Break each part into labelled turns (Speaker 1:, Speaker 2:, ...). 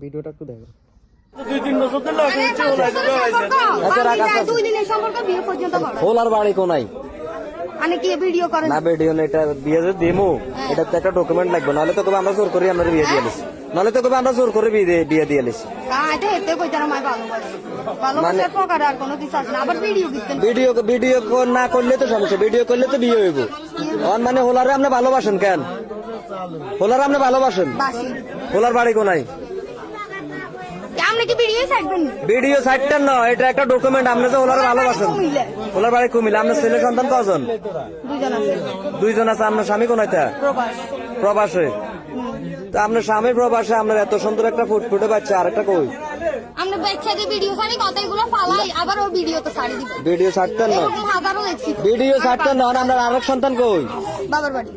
Speaker 1: ভিডিওটা একটু দেখো।
Speaker 2: 2-3 বছর ধরে লাগে
Speaker 3: দুই দিনের সম্পর্ক বিয়ে পর্যন্ত করে
Speaker 1: হোলার বাড়ি কোনায়
Speaker 3: মানে কি ভিডিও করে
Speaker 1: না ভিডিও না, এটা বিয়ে যে দেমো এটা তো একটা ডকুমেন্ট লাগবে, নাহলে তো কবে আমরা জোর করে আমরা বিয়ে দিয়ে দিছি, নাহলে তো কবে আমরা জোর করে বিয়ে দিয়ে দিছি।
Speaker 3: এটা হেতে কইতার আমায় ভালোবাসে প্রকার আর কোনো কিছু আছে না। আবার ভিডিও দিতেন,
Speaker 1: ভিডিও না করলে তো সমস্যা, ভিডিও করলে তো বিয়ে হইব। মানে হোলারে আপনি ভালোবাসেন কেন? হোলারে আপনি ভালোবাসেন?
Speaker 3: বাসি
Speaker 1: হোলার বাড়ি কোনায়?
Speaker 3: আপনি কি ভিডিও ছাড়বেন?
Speaker 1: ভিডিও সাইটটা না, এটা একটা ডকুমেন্ট। আপনি যে ওনার ভালোবাসেন। ওনার বাড়ি কুমিল্লা। আপনার ছেলে সন্তান কজন? দুইজন আছে। আপনার স্বামী কোনাইতে? প্রবাসে। তো আপনার স্বামী প্রবাসে, আপনার এত সুন্দর একটা ফুটফুটে বাচ্চা, আর একটা কই?
Speaker 3: আমরা বাচ্চাদের ভিডিও ছাড়ি, কথাগুলো ফালাই, আবার ও ভিডিও তো ছাড়ি দিব।
Speaker 1: ভিডিও ছাড়তেন না?
Speaker 3: এরকম হাজারো দেখছি।
Speaker 1: ভিডিও ছাড়তেন না? আপনার আরেক সন্তান কই?
Speaker 3: বাবার বাড়ি।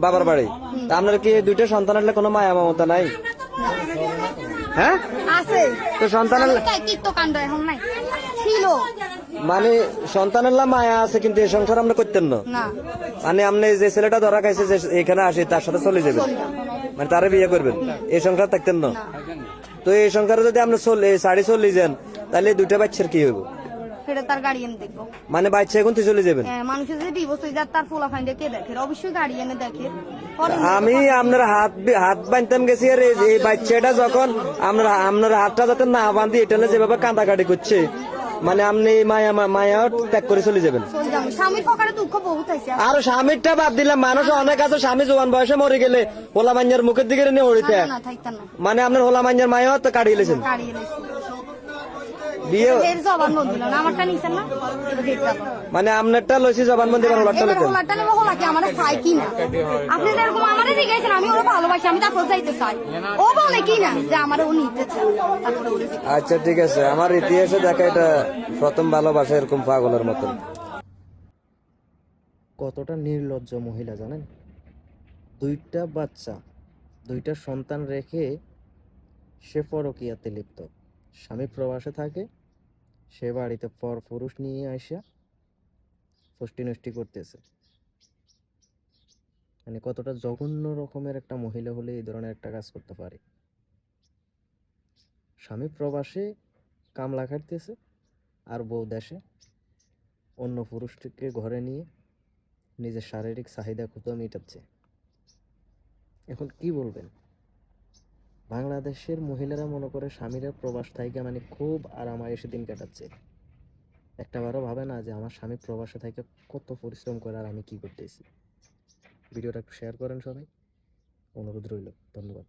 Speaker 1: বাবার বাড়ি। তা আপনার কি দুইটা সন্তান হলে কোনো মায়া মমতা নাই? হ্যাঁ
Speaker 3: আছে
Speaker 1: তো সন্তানের
Speaker 3: তো কাণ্ড এখন নাই, ছিল
Speaker 1: মানে সন্তানের মায়া আছে, কিন্তু এই সংসার আমরা করতেন না। মানে আপনি যে ছেলেটা ধরা খাইছে যে এখানে আসে তার সাথে চলে যাবেন, মানে তারে বিয়ে করবেন, এই সংসার থাকতেন না। তো এই সংসারে যদি আপনি শাড়ি চলে যান, তাহলে দুইটা বাচ্চার কি হইব?
Speaker 3: সেটা তার গার্ডিয়ান দেখবো।
Speaker 1: মানে বাচ্চা এখন তুই চলে যাবেন।
Speaker 3: মানুষের যদি ডিভোর্স হয়ে যায়, তার ফুলা ফাইন্ডে কে দেখে? অবশ্যই গার্ডিয়ানে দেখে।
Speaker 1: আমি আপনার হাত বাঁধতাম গেছি, আর এই বাচ্চাটা যখন আপনার হাতটা যাতে না বাঁধি, এটা যেভাবে কাঁদাকাটি করছে, মানে আপনি মায়া ত্যাগ করে চলে যাবেন।
Speaker 3: স্বামীর পকেটে দুঃখ বহুত আছে।
Speaker 1: আর স্বামীরটা বাদ দিলাম, মানুষ অনেক আছে স্বামী জোয়ান বয়সে মরে গেলে হোলা মাঞ্জার মুখের দিকে নিয়ে হরিতে, মানে আপনার হোলা মাঞ্জার মায়া তো কাটিয়ে লেছেন। বিয়ে মানে আপনারটা লইছি জবানবন্দি,
Speaker 3: আপনি যেরকম আমারে শিখাইছেন, আমি ওরা ভালোবাসি, আমি তারপর যাইতে চাই। ও বলে কি না যে আমার ও নিতে চায়।
Speaker 1: আচ্ছা ঠিক আছে, আমার ইতিহাসে দেখা এটা প্রথম ভালোবাসা এরকম পাগলের মতন। কতটা নির্লজ্জ মহিলা জানেন? দুইটা বাচ্চা, দুইটা সন্তান রেখে সে পরকীয়াতে লিপ্ত। স্বামী প্রবাসে থাকে, সে বাড়িতে পর পুরুষ নিয়ে আসা ফষ্টি নষ্টি করতেছে। মানে কতটা জঘন্য রকমের একটা মহিলা হলে এই ধরনের একটা কাজ করতে পারে। স্বামী প্রবাসে কামলা খাটতেছে, আর বউ দেশে অন্য পুরুষটিকে ঘরে নিয়ে নিজের শারীরিক চাহিদা কোথাও মেটাচ্ছে। এখন কি বলবেন? বাংলাদেশের মহিলারা মনে করে স্বামীরা প্রবাস থেকে মানে খুব আরামায়েশে দিন কাটাচ্ছে। একটাবারও ভাবে না যে আমার স্বামী প্রবাসে থেকে কত পরিশ্রম করে আর আমি কি করতেছি। ভিডিওটা একটু শেয়ার করেন সবাই, অনুরোধ রইল। ধন্যবাদ।